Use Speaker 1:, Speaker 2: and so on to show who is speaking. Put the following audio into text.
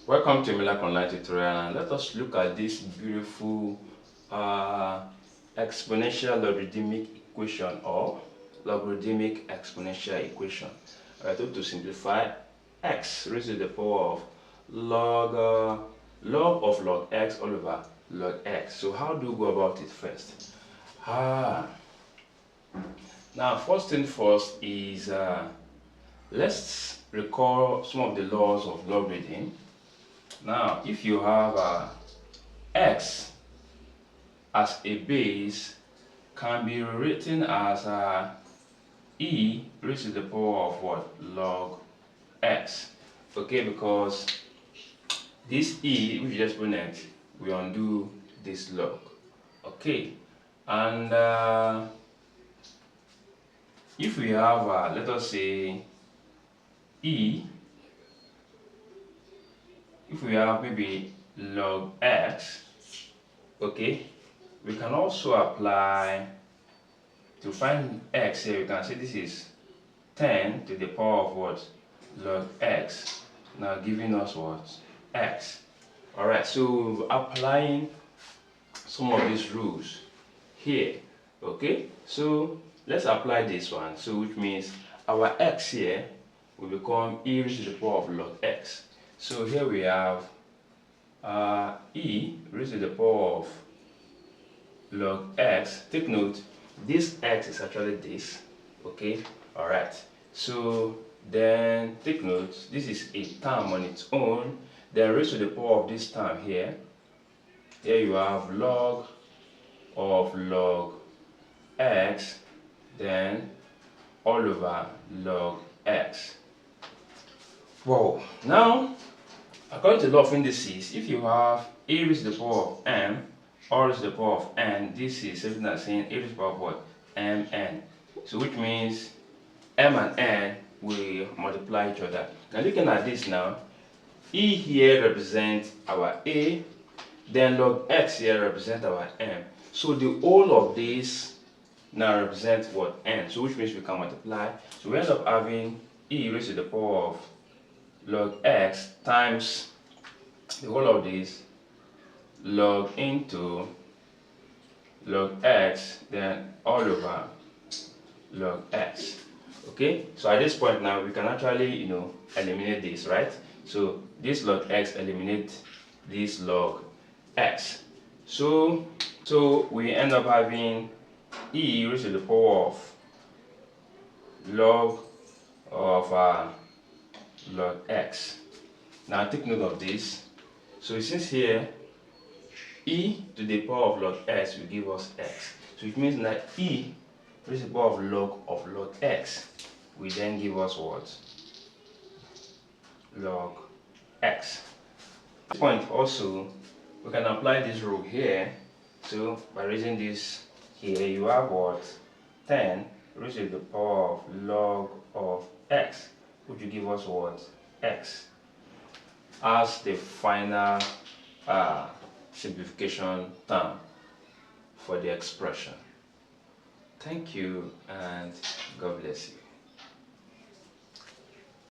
Speaker 1: Welcome to Emmelac Online tutorial, and let us look at this beautiful exponential logarithmic equation or logarithmic exponential equation. We are told to simplify x raised to the power of log log x all over log x. So how do we go about it first? Now first thing first is let's recall some of the laws of logarithm. Now, if you have x as a base, can be written as e raised to the power of what? Log x. Okay, because this e, which is exponent, we undo this log. Okay, and if we have, let us say, if we have maybe log x, okay, we can also apply to find x here. We can say this is 10 to the power of what? Log x, now giving us what? X. Alright, so applying some of these rules here. Okay, so let's apply this one. So which means our x here will become e raised to the power of log x. So here we have e raised to the power of log x. Take note, this x is actually this. Okay, all right. So then take note, this is a term on its own. Then raised to the power of this term here. Here you have log of log x, then all over log x. Wow. Now, according to law of indices, if you have a raised to the power of m, or raised to the power of n, this is something that's saying a raised to the power of what? Mn. So which means m and n will multiply each other. Now looking at this now, e here represents our a, then log x here represents our m. So the whole of this now represents what? N. So which means we can multiply. So we end up having e raised to the power of log x times the whole of this log into log x, then all over log x. Okay, so at this point now we can actually eliminate this, right? So this log x eliminates this log x. So we end up having e raised to the power of log of log x. Now take note of this. So since here e to the power of log x will give us x. So it means that e raised to the power of log x will then give us what? Log x. At this point also we can apply this rule here. So by raising this here, you have what? 10 raised to the power of log of x, which will give us what? X as the final simplification term for the expression. Thank you and God bless you.